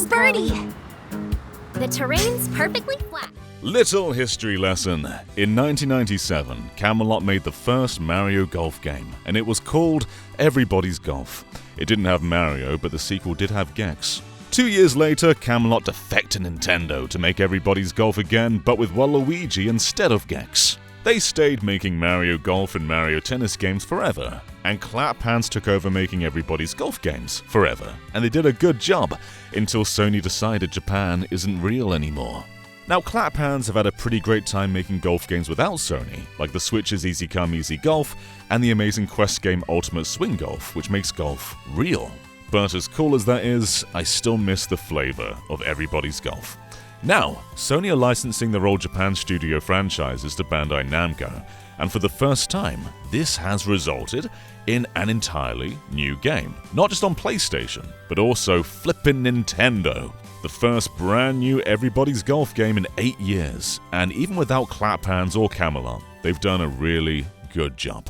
There's Birdie! The terrain's perfectly flat. Little history lesson. In 1997, Camelot made the first Mario Golf game, and it was called Everybody's Golf. It didn't have Mario, but the sequel did have Gex. 2 years later, Camelot defected to Nintendo to make Everybody's Golf again, but with Waluigi instead of Gex. They stayed making Mario Golf and Mario Tennis games forever, and Clap Hands took over making Everybody's Golf games forever. And they did a good job, until Sony decided Japan isn't real anymore. Now, Clap Hands have had a pretty great time making golf games without Sony, like the Switch's Easy Come Easy Golf and the amazing Quest game Ultimate Swing Golf, which makes golf real. But as cool as that is, I still miss the flavor of Everybody's Golf. Now, Sony are licensing their old Japan studio franchises to Bandai Namco, and for the first time, this has resulted in an entirely new game. Not just on PlayStation, but also flippin' Nintendo. The first brand new Everybody's Golf game in 8 years, and even without Clap Hands or Camelot, they've done a really good job.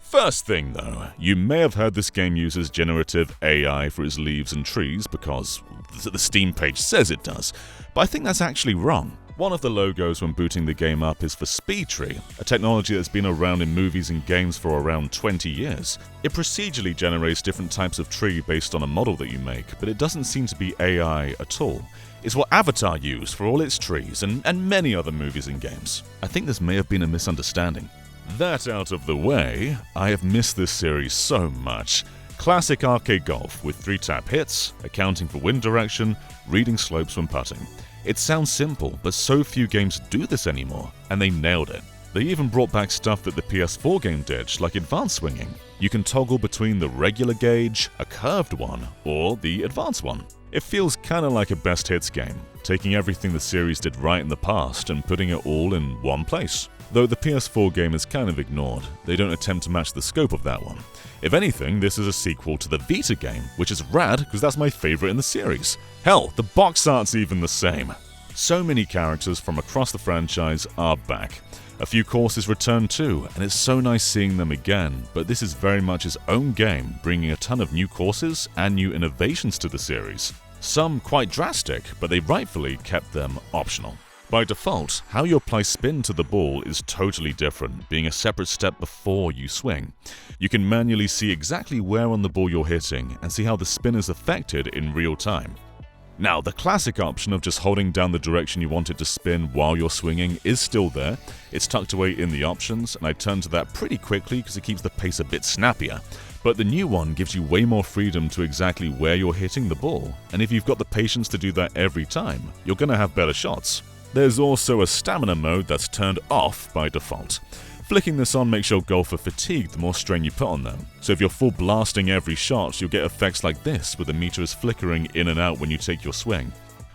First thing though, you may have heard this game uses generative AI for its leaves and trees because the Steam page says it does, but I think that's actually wrong. One of the logos when booting the game up is for Speed Tree, a technology that's been around in movies and games for around 20 years. It procedurally generates different types of tree based on a model that you make, but it doesn't seem to be AI at all. It's what Avatar used for all its trees and many other movies and games. I think this may have been a misunderstanding. That out of the way, I have missed this series so much. Classic arcade golf with 3-tap hits, accounting for wind direction, reading slopes when putting. It sounds simple, but so few games do this anymore, and they nailed it. They even brought back stuff that the PS4 game did, like advanced swinging. You can toggle between the regular gauge, a curved one, or the advanced one. It feels kinda like a best hits game, taking everything the series did right in the past and putting it all in one place. Though the PS4 game is kind of ignored, they don't attempt to match the scope of that one. If anything, this is a sequel to the Vita game, which is rad because that's my favorite in the series. Hell, the box art's even the same. So many characters from across the franchise are back. A few courses return too, and it's so nice seeing them again, but this is very much its own game, bringing a ton of new courses and new innovations to the series. Some quite drastic, but they rightfully kept them optional. By default, how you apply spin to the ball is totally different, being a separate step before you swing. You can manually see exactly where on the ball you're hitting and see how the spin is affected in real time. Now, the classic option of just holding down the direction you want it to spin while you're swinging is still there. It's tucked away in the options, and I turn to that pretty quickly because it keeps the pace a bit snappier. But the new one gives you way more freedom to exactly where you're hitting the ball, and if you've got the patience to do that every time, you're gonna have better shots. There's also a stamina mode that's turned off by default. Flicking this on makes your golfer fatigued the more strain you put on them. So if you're full blasting every shot, you'll get effects like this, where the meter is flickering in and out when you take your swing.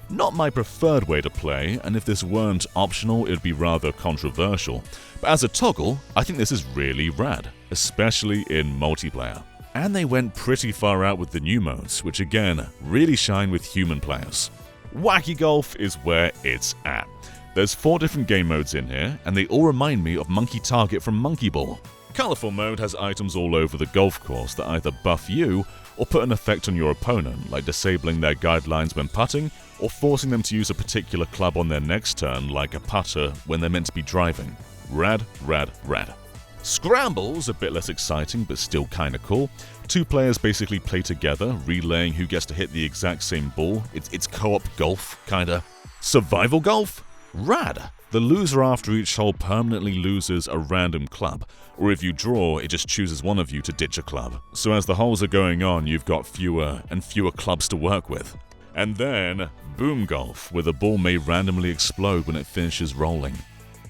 Not my preferred way to play, and if this weren't optional, it'd be rather controversial. But as a toggle, I think this is really rad, especially in multiplayer. And they went pretty far out with the new modes, which again, really shine with human players. Wacky Golf is where it's at. There's 4 different game modes in here, and they all remind me of Monkey Target from Monkey Ball. Colorful mode has items all over the golf course that either buff you or put an effect on your opponent, like disabling their guidelines when putting, or forcing them to use a particular club on their next turn, like a putter when they're meant to be driving. Rad, rad, rad. Scramble's a bit less exciting, but still kinda cool. 2 players basically play together, relaying who gets to hit the exact same ball. It's co-op golf, kinda. Survival golf? Rad! The loser after each hole permanently loses a random club, or if you draw, it just chooses one of you to ditch a club. So as the holes are going on, you've got fewer and fewer clubs to work with. And then, Boom Golf, where the ball may randomly explode when it finishes rolling.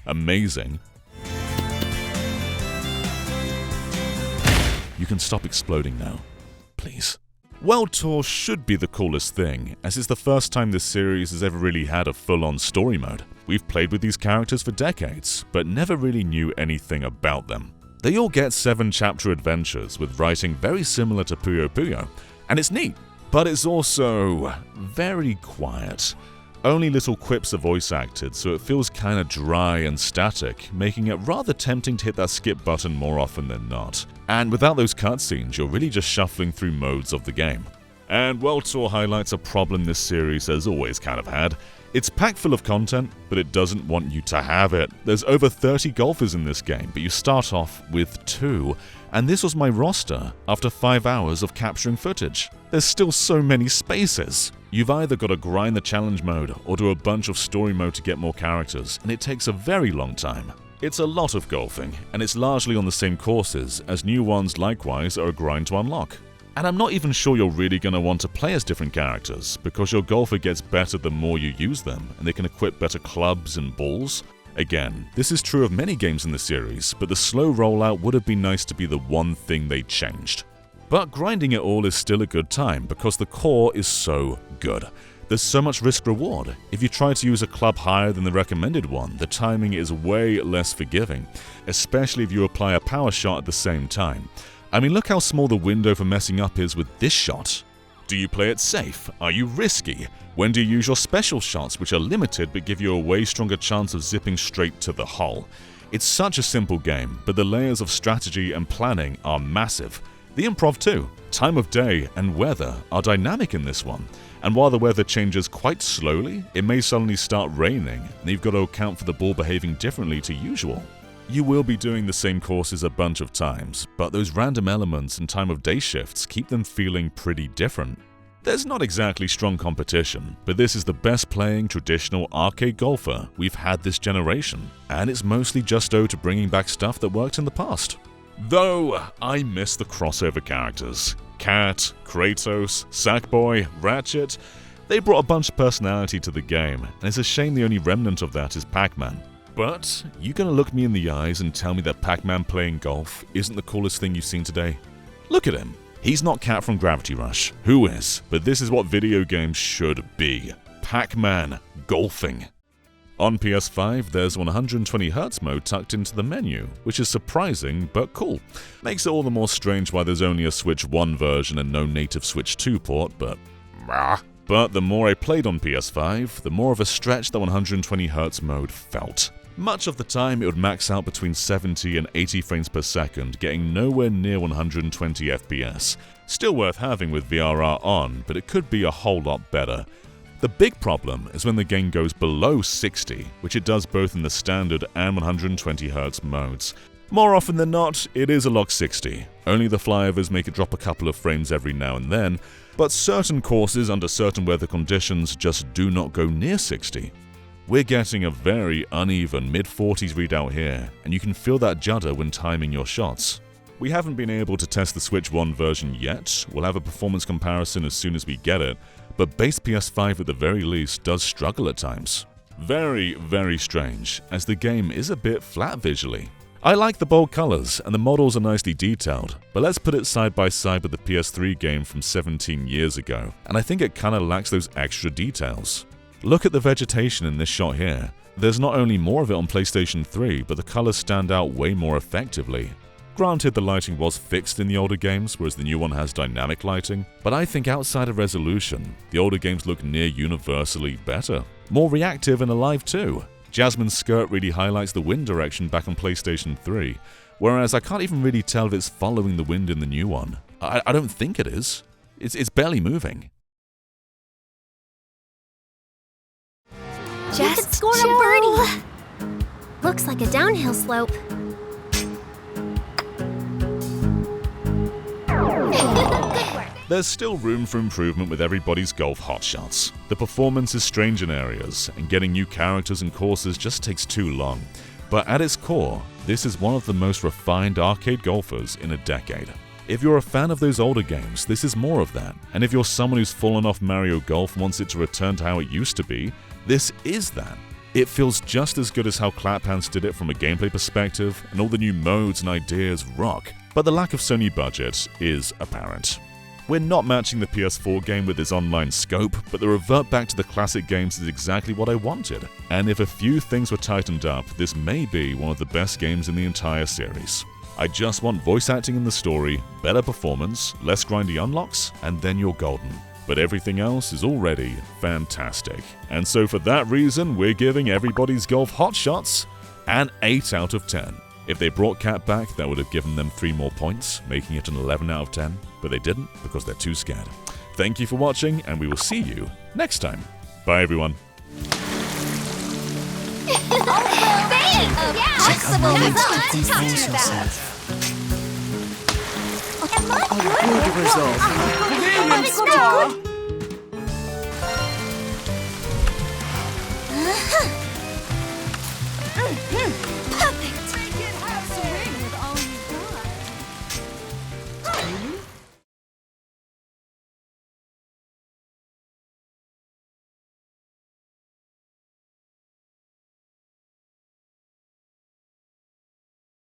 Amazing. You can stop exploding now, please. World Tour should be the coolest thing, as it's the first time this series has ever really had a full-on story mode. We've played with these characters for decades, but never really knew anything about them. They all get 7-chapter adventures with writing very similar to Puyo Puyo, and it's neat, but it's also very quiet. Only little quips are voice acted, so it feels kinda dry and static, making it rather tempting to hit that skip button more often than not. And without those cutscenes, you're really just shuffling through modes of the game. And World Tour highlights a problem this series has always kind of had. It's packed full of content, but it doesn't want you to have it. There's over 30 golfers in this game, but you start off with 2, and this was my roster after 5 hours of capturing footage. There's still so many spaces. You've either got to grind the challenge mode or do a bunch of story mode to get more characters, and it takes a very long time. It's a lot of golfing, and it's largely on the same courses, as new ones likewise are a grind to unlock. And I'm not even sure you're really going to want to play as different characters, because your golfer gets better the more you use them, and they can equip better clubs and balls. Again, this is true of many games in the series, but the slow rollout would have been nice to be the one thing they changed. But grinding it all is still a good time, because the core is so good. There's so much risk-reward. If you try to use a club higher than the recommended one, the timing is way less forgiving, especially if you apply a power shot at the same time. I mean, look how small the window for messing up is with this shot. Do you play it safe? Are you risky? When do you use your special shots, which are limited but give you a way stronger chance of zipping straight to the hole? It's such a simple game, but the layers of strategy and planning are massive. The improv too. Time of day and weather are dynamic in this one. And while the weather changes quite slowly, it may suddenly start raining, and you've got to account for the ball behaving differently to usual. You will be doing the same courses a bunch of times, but those random elements and time of day shifts keep them feeling pretty different. There's not exactly strong competition, but this is the best playing traditional arcade golfer we've had this generation, and it's mostly just owed to bringing back stuff that worked in the past. Though, I miss the crossover characters. Cat, Kratos, Sackboy, Ratchet. They brought a bunch of personality to the game, and it's a shame the only remnant of that is Pac-Man. But, you gonna look me in the eyes and tell me that Pac-Man playing golf isn't the coolest thing you've seen today? Look at him. He's not Cat from Gravity Rush. Who is? But this is what video games should be. Pac-Man golfing. On PS5, there's 120Hz mode tucked into the menu, which is surprising but cool. Makes it all the more strange why there's only a Switch 1 version and no native Switch 2 port, but the more I played on PS5, the more of a stretch the 120Hz mode felt. Much of the time it would max out between 70 and 80 frames per second, getting nowhere near 120 FPS. Still worth having with VRR on, but it could be a whole lot better. The big problem is when the game goes below 60, which it does both in the standard and 120Hz modes. More often than not, it is a lock 60. Only the flyovers make it drop a couple of frames every now and then, but certain courses under certain weather conditions just do not go near 60. We're getting a very uneven mid-40s readout here, and you can feel that judder when timing your shots. We haven't been able to test the Switch 1 version yet. We'll have a performance comparison as soon as we get it, but base PS5 at the very least does struggle at times. Very, very strange, as the game is a bit flat visually. I like the bold colors, and the models are nicely detailed, but let's put it side by side with the PS3 game from 17 years ago, and I think it kinda lacks those extra details. Look at the vegetation in this shot here. There's not only more of it on PlayStation 3, but the colors stand out way more effectively. Granted, the lighting was fixed in the older games, whereas the new one has dynamic lighting, but I think outside of resolution, the older games look near universally better. More reactive and alive too. Jasmine's skirt really highlights the wind direction back on PlayStation 3, whereas I can't even really tell if it's following the wind in the new one. I don't think it is. It's barely moving. Just score a birdie. Looks like a downhill slope. Good work. There's still room for improvement with everybody's golf hotshots. The performance is strange in areas, and getting new characters and courses just takes too long. But at its core, this is one of the most refined arcade golfers in a decade. If you're a fan of those older games, this is more of that. And if you're someone who's fallen off Mario Golf and wants it to return to how it used to be, this is that. It feels just as good as how Claphams did it from a gameplay perspective, and all the new modes and ideas rock. But the lack of Sony budget is apparent. We're not matching the PS4 game with its online scope, but the revert back to the classic games is exactly what I wanted. And if a few things were tightened up, this may be one of the best games in the entire series. I just want voice acting in the story, better performance, less grindy unlocks, and then you're golden. But everything else is already fantastic. And so for that reason, we're giving Everybody's Golf Hotshots an 8 out of 10. If they brought Cat back, that would have given them 3 more points, making it an 11 out of 10. But they didn't, because they're too scared. Thank you for watching, and we will see you next time. Bye, everyone. A good result.